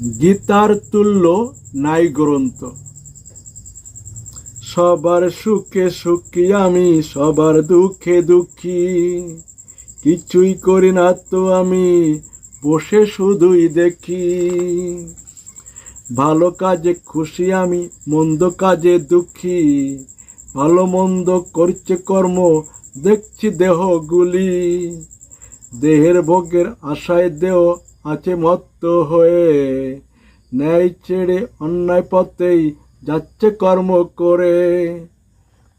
গীতার তুল্য নাই গ্রন্থ। সবার সুখে সুখী আমি, সবার দুঃখে দুঃখী। কিছুই করি না তো আমি, বসে শুধুই দেখি। ভালো কাজে খুশি আমি, মন্দ কাজে দুঃখী। ভালো মন্দ করছে কর্ম, দেখছি দেহগুলি। দেহের ভোগের আশায় দেহ আছে মত্ত হয়ে। ন্যায় ছেড়ে অন্যায় পথেই যাচ্ছে কর্ম করে।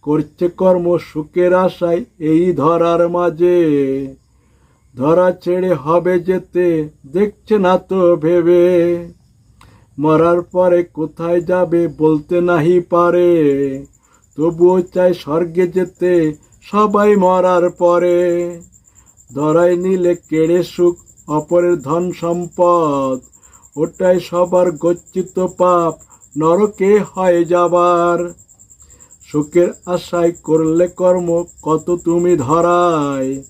করছে কর্ম সুখের আশায় এই ধরার মাঝে। ধরা ছেড়ে হবে যেতে, দেখছে না তো ভেবে। মরার পরে কোথায় যাবে বলতে নাহি পারে। তবুও চাই স্বর্গে যেতে সবাই মরার পরে। ধরাই নিলে কেড়ে সুখ অপরের ধন সম্পদ, ওটাই সবার গচ্ছিত পাপ, নরকে হয় যাবার। সুখের আশায় করলে কর্ম কত তুমি ধরায়,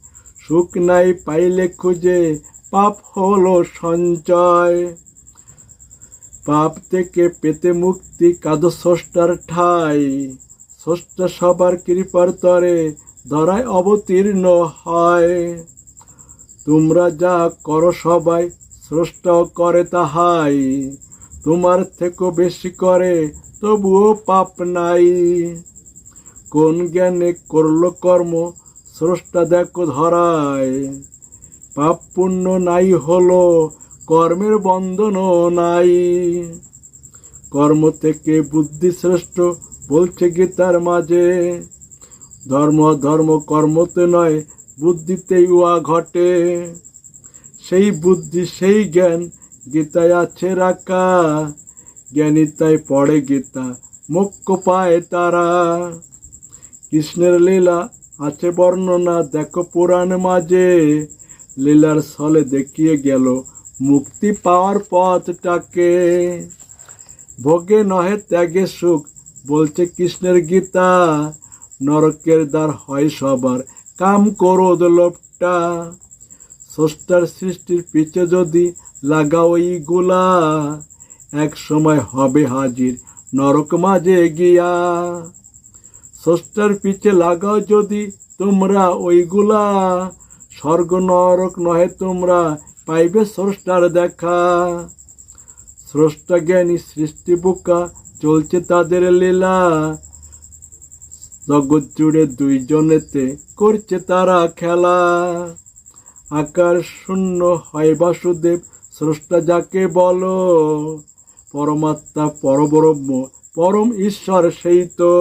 সুখ নাই পাইলে খুঁজে পাপ হলো সঞ্চয়। পাপ থেকে পেতে মুক্তি কাঁদো স্রষ্টার ঠাই, স্রষ্টা সবার কৃপার তরে ধরায় অবতীর্ণ হয়। তোমরা যা করো সবাই স্রষ্টাও করে তাহাই, তোমার থেকেও বেশি করে তবুও পাপ নাই। কোন জ্ঞানে করলো কর্ম স্রষ্টা দেখো ধরায়, পাপ পুণ্য নাই হলো কর্মের বন্ধনও নাই। কর্ম থেকে বুদ্ধি শ্রেষ্ঠ বলছে গীতার মাঝে। ধর্ম ধর্ম কর্মতে নয়, বুদ্ধিতেই উহা ঘটে। সেই বুদ্ধি সেই জ্ঞান গীতায় আছে রাখা, জ্ঞানী তাই পড়ে গীতা মোক্ষ পায় তারা। কৃষ্ণের লীলা আছে বর্ণনা দেখো পুরাণ মাঝে। লীলার ছলে দেখিয়ে গেল মুক্তি পাওয়ার পথটাকে। ভোগে নহে ত্যাগে সুখ বলছে কৃষ্ণের গীতা। নরকের দ্বার হয় সবার কাম ক্রোধ লোভটা। স্রষ্টার সৃষ্টির পিছে যদি লাগাও এইগুলা, এক সময় হবে হাজির নরক মাঝে গিয়া। স্রষ্টার পিছে লাগাও যদি তোমরা ওইগুলা, স্বর্গ নরক নহে তোমরা পাইবে স্রষ্টার দেখা। স্রষ্টা জ্ঞানী সৃষ্টি বোকা চলছে তাদের লীলা। জগৎ জুড়ে দুইজনেতে করছে তারা খেলা। আকার শূন্য হয় বাসুদেব স্রষ্টা যাকে বলো। পরমাত্মা পরব্রহ্ম পরম ঈশ্বর সেই তো।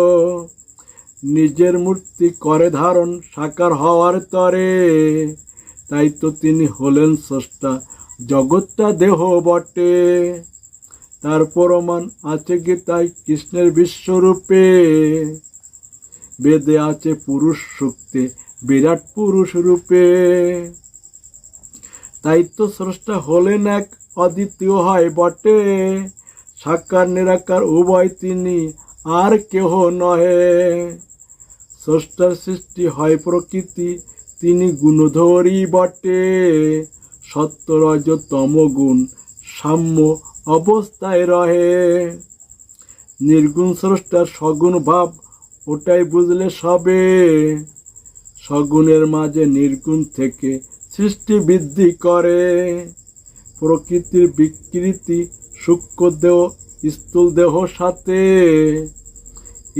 নিজের মূর্তি করে ধারণ সাকার হওয়ার তরে। তাই তো তিনি হলেন স্রষ্টা, জগৎটা দেহ বটে। তার প্রমাণ আছে গীতায় কৃষ্ণের বিশ্বরূপে। বেদে আছে পুরুষ সূক্তে বিরাট পুরুষ রূপে। তাই তো স্রষ্টা হলেন এক, অদ্বিতীয় হয় বটে। সাকার নিরাকার উভয় তিনি, আর কেহ নহে। স্রষ্টার সৃষ্টি হয় প্রকৃতি, তিনি গুণধরী বটে। সত্য রজ তম গুণ সাম্য অবস্থায় রহে। নির্গুণ স্রষ্টার সগুণ ভাব ওটাই বুঝলে সবে। সগুণের মাঝে নির্গুণ থেকে সৃষ্টি বৃদ্ধি করে। প্রকৃতির বিকৃতি সূক্ষ্ম দেহ স্থূল দেহ সাথে।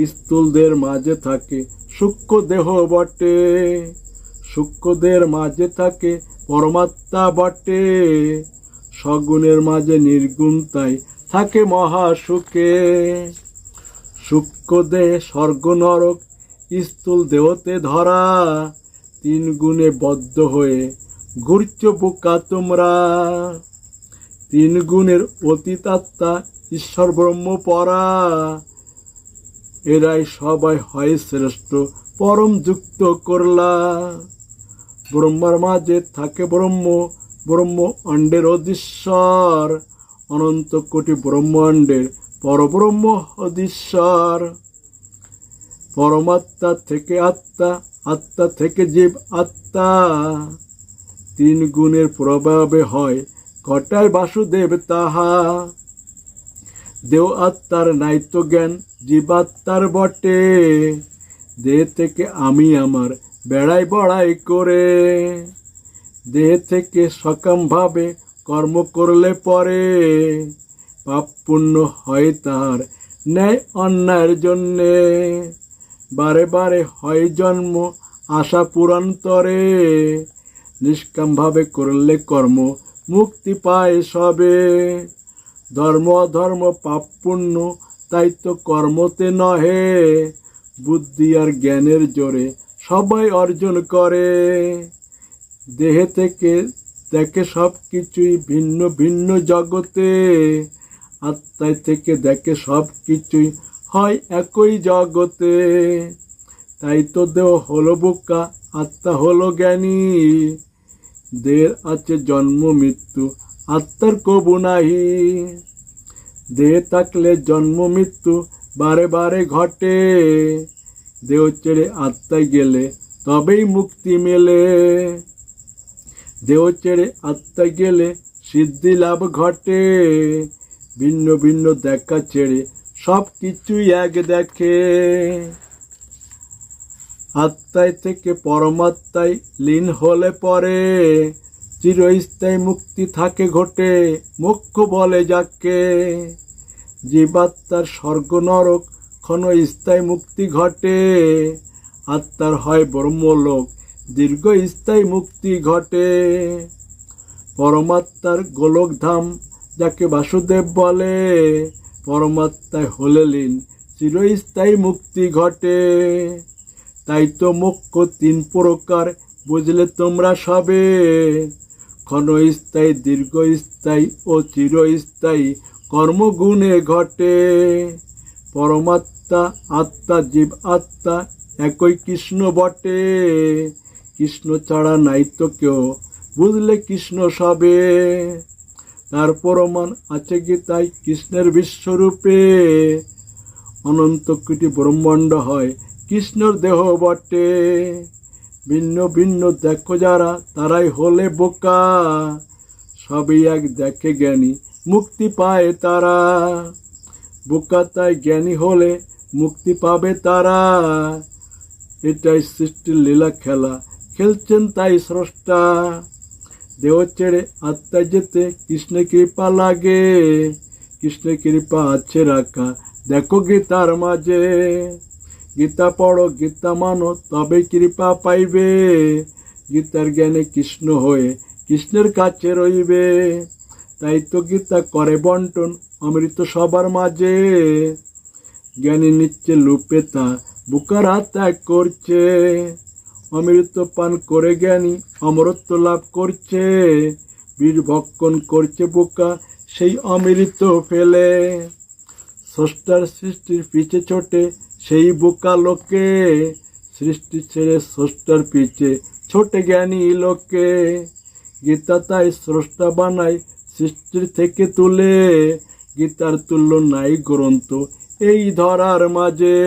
স্থূলদের মাঝে থাকে সূক্ষ্ম দেহ বটে। সূক্ষ্মদের মাঝে থাকে পরমাত্মা বটে। সগুণের মাঝে নির্গুণ তাই থাকে মহাসুখে। সূক্ষ্ম দেহ স্বর্গ নরক স্থূল দেহতে ধরা। তিন গুণে বদ্ধ হয়ে ঘুরছ বোকা তোমরা। তিন গুণের অতীত আত্মা ঈশ্বর ব্রহ্ম পরা। এরাই সবাই হয় শ্রেষ্ঠ পরম যুক্ত করলা। ব্রহ্মার মাঝে থাকে ব্রহ্ম, ব্রহ্ম অণ্ডের অধীশ্বর। অনন্ত কোটি ব্রহ্মাণ্ডের পরব্রহ্ম অধীশ্বর। পরমাত্মা থেকে আত্মা, আত্মা থেকে জীব আত্মা। তিন গুণের প্রভাবে হয় ঘটায় বাসুদেব তাহা। দেহ আত্মার নাইতো জ্ঞান, জীবাত্মার বটে, দেহ থেকে আমি আমার বেড়াই বড়াই করে। দেহ থেকে সকামভাবে কর্ম করলে পরে পাপ পুণ্য হয় তার ন্যায় অন্যায়ের জন্যে। বারে বারে হয় জন্ম আশা পুরান্তরে, নিষ্কামভাবে করলে কর্ম মুক্তি পায় সবে। ধর্ম অধর্ম পাপ পুণ্য তাই তো কর্মতে নহে, বুদ্ধি আর জ্ঞানের জোরে সবাই অর্জন করে। দেহে থেকে দেখে সব কিছুই ভিন্ন ভিন্ন জগতে, আত্মায় থেকে দেখে সব কিছুই হয় একই জগতে। তাই তো দেহ হলো বোকা, আত্মা হলো জ্ঞানী, দেহের আছে জন্ম মৃত্যু, আত্মার কবু নাহি। দেহ থাকলে জন্ম মৃত্যু বারে বারে ঘটে, দেহ ছেড়ে আত্মায় গেলে তবেই মুক্তি মেলে। দেহ ছেড়ে আত্মায় গেলে সিদ্ধি লাভ ঘটে, ভিন্ন ভিন্ন দেখা ছেড়ে সব কিছুই এক দেখে। আত্মায় থেকে পরমাত্মায় লীন হলে পরে, চিরস্থায়ী মুক্তি থাকে ঘটে, মোক্ষ বলে যাকে। জীবাত্মার স্বর্গ নরক ক্ষণস্থায়ী মুক্তি ঘটে, আত্মার হয় ব্রহ্মলোক দীর্ঘস্থায়ী মুক্তি ঘটে। পরমাত্মার গোলকধাম যাকে বাসুদেব বলে, পরমাত্মায় হলে লীন চিরস্থায়ী মুক্তি ঘটে। তাই তো মোক্ষ তিন প্রকার বুঝলে তোমরা সবে, ক্ষণস্থায়ী দীর্ঘস্থায়ী ও চিরস্থায়ী কর্মগুণে ঘটে। পরমাত্মা আত্মা জীব আত্মা একই কৃষ্ণ বটে, কৃষ্ণ ছাড়া নাই তো কেউ বুঝলে কৃষ্ণ সবে। তার প্রমাণ আছে গীতায় কৃষ্ণের বিশ্বরূপে, অনন্ত কোটি ব্রহ্মাণ্ড হয় কৃষ্ণর দেহ বটে। ভিন্ন ভিন্ন দেখো যারা তারাই হলে বোকা, সবই এক দেখে জ্ঞানী মুক্তি পায় তারা। বোকা তাই জ্ঞানী হলে মুক্তি পাবে তারা, এটাই সৃষ্টির লীলা খেলা খেলছেন তাই স্রষ্টা। দেহ ছেড়ে আত্মায় যেতে কৃষ্ণের কৃপা লাগে, কৃষ্ণের কৃপা আছে রাখা দেখো গীতার মাঝে। গীতা পড়ো গীতা মানো তবে কৃপা পাইবে, গীতার জ্ঞানে কৃষ্ণ হয়ে কৃষ্ণের কাছে রইবে। তাই তো গীতা করে বন্টন অমৃত সবার মাঝে, জ্ঞানী নিচ্ছে লুপে তা বুকারা ত্যাগ করছে। অমৃত পান করে জ্ঞানী অমরত্ব লাভ করছে, বীর ভক্ষণ করছে বোকা সেই অমৃত ফেলে। স্রষ্টার সৃষ্টির পিছে ছোটে সেই বোকা লোকে, সৃষ্টি ছেড়ে স্রষ্টার পিছে ছোটে জ্ঞানী লোকে। গীতা তাই স্রষ্টা বানায় সৃষ্টির থেকে তুলে, গীতার তুল্য নাই গ্রন্থ এই ধরার মাঝে।